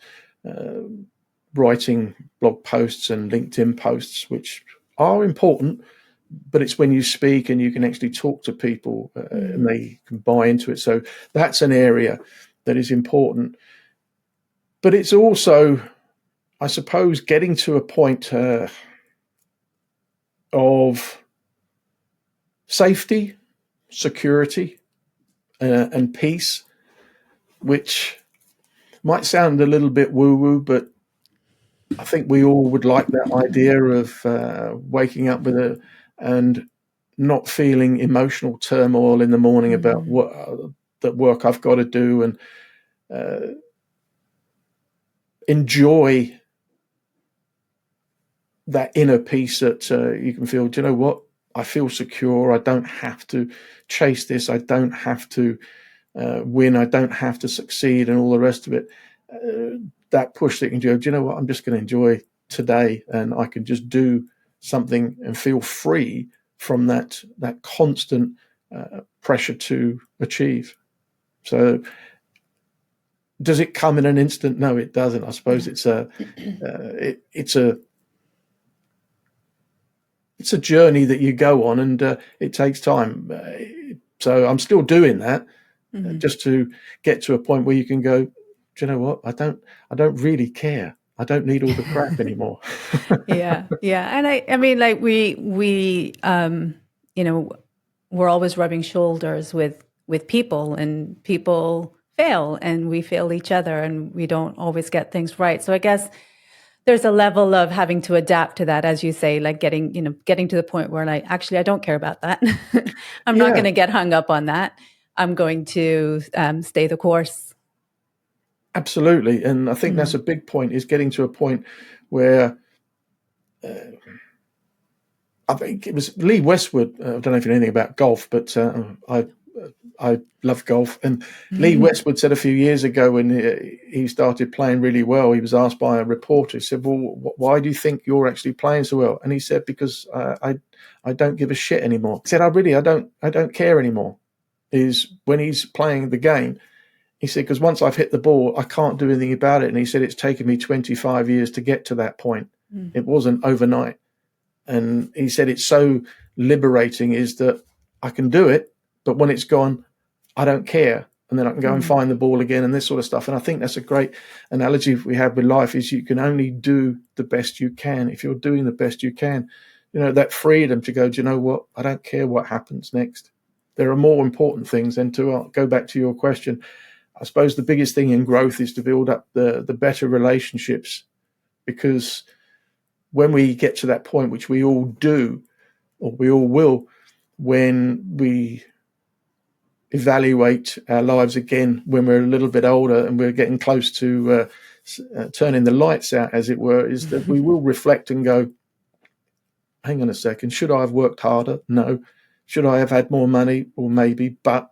writing blog posts and LinkedIn posts, which are important, but it's when you speak and you can actually talk to people and they can buy into it. So that's an area that is important. But it's also, I suppose, getting to a point of safety, security, and peace, which might sound a little bit woo-woo, but I think we all would like that idea of waking up and not feeling emotional turmoil in the morning about what that work I've got to do, and enjoy that inner peace that you can feel, do you know what? I feel secure. I don't have to chase this. I don't have to win. I don't have to succeed and all the rest of it. That push that you can do you know what? I'm just going to enjoy today, and I can just do something and feel free from that constant pressure to achieve. So does it come in an instant? No, it doesn't. I suppose it's a journey that you go on, and it takes time. So I'm still doing that, just to get to a point where you can go, do you know what? I don't really care. I don't need all the crap anymore. Yeah. And I mean, like we we're always rubbing shoulders with people, and people fail, and we fail each other, and we don't always get things right. So I guess there's a level of having to adapt to that, as you say, like getting to the point where, like, actually, I don't care about that. I'm not going to get hung up on that. I'm going to stay the course. Absolutely. And I think that's a big point, is getting to a point where I think it was Lee Westwood. I don't know if you know anything about golf, but I love golf. And Lee Westwood said a few years ago, when he started playing really well, he was asked by a reporter, he said, well, why do you think you're actually playing so well? And he said, because I don't give a shit anymore. He said, I don't care anymore. Is when he's playing the game, he said, because once I've hit the ball, I can't do anything about it. And he said, it's taken me 25 years to get to that point. It wasn't overnight. And he said, it's so liberating, is that I can do it, but when it's gone, I don't care. And then I can go and find the ball again and this sort of stuff. And I think that's a great analogy we have with life, is you can only do the best you can. If you're doing the best you can, that freedom to go, do you know what? I don't care what happens next. There are more important things. And to go back to your question, I suppose the biggest thing in growth is to build up the better relationships, because when we get to that point, which we all do, or we all will, when we evaluate our lives again when we're a little bit older and we're getting close to turning the lights out, as it were, is that we will reflect and go, hang on a second, should I have worked harder? No. Should I have had more money? Or maybe, but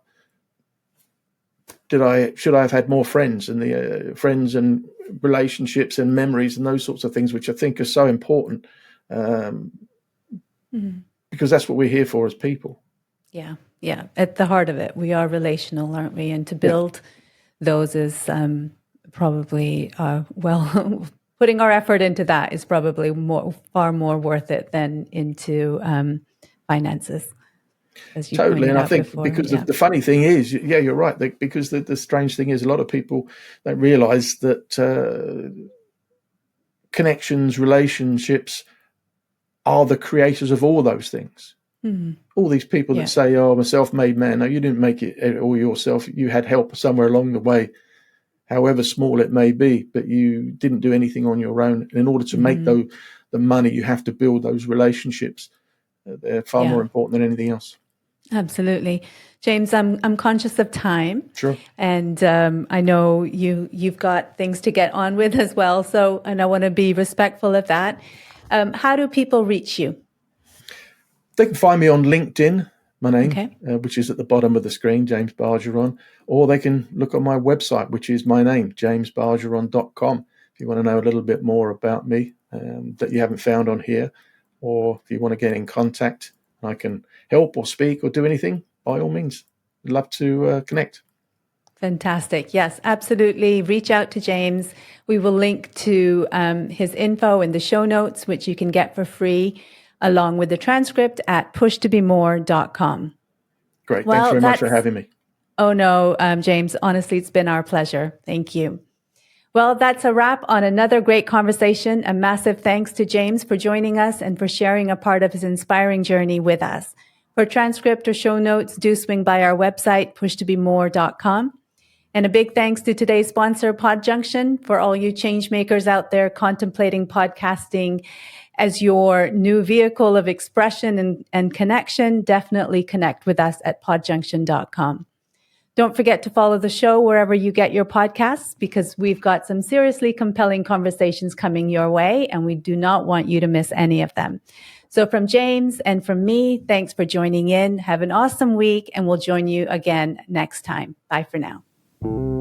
should I have had more friends, and the friends and relationships and memories and those sorts of things, which I think are so important, because that's what we're here for as people. Yeah. At the heart of it, we are relational, aren't we? And to build those is probably, putting our effort into that is probably far more worth it than into finances. Totally. And I think before, because the funny thing is, you're right. Because the strange thing is, a lot of people don't realize that connections, relationships are the creators of all those things. All these people that say, oh, I'm a self-made man. No, you didn't make it all yourself. You had help somewhere along the way, however small it may be, but you didn't do anything on your own. And in order to make the money, you have to build those relationships. They're far more important than anything else. Absolutely. James, I'm conscious of time. Sure. And I know you've got things to get on with as well. So, and I want to be respectful of that. How do people reach you? They can find me on LinkedIn, my name, which is at the bottom of the screen, James Bargeron, or they can look on my website, which is my name, jamesbargeron.com, if you want to know a little bit more about me that you haven't found on here, or if you want to get in contact, I can help or speak or do anything, by all means. I'd love to connect. Fantastic. Yes, absolutely. Reach out to James. We will link to his info in the show notes, which you can get for free, along with the transcript at pushtobemore.com. Great. Thanks very much for having me. Oh, no, James, honestly, it's been our pleasure. Thank you. Well, that's a wrap on another great conversation. A massive thanks to James for joining us and for sharing a part of his inspiring journey with us. For transcript or show notes, do swing by our website, pushtobemore.com. And a big thanks to today's sponsor, PodJunction, for all you change makers out there contemplating podcasting as your new vehicle of expression and connection. Definitely connect with us at podjunction.com. Don't forget to follow the show wherever you get your podcasts, because we've got some seriously compelling conversations coming your way, and we do not want you to miss any of them. So from James and from me, thanks for joining in. Have an awesome week, and we'll join you again next time. Bye for now.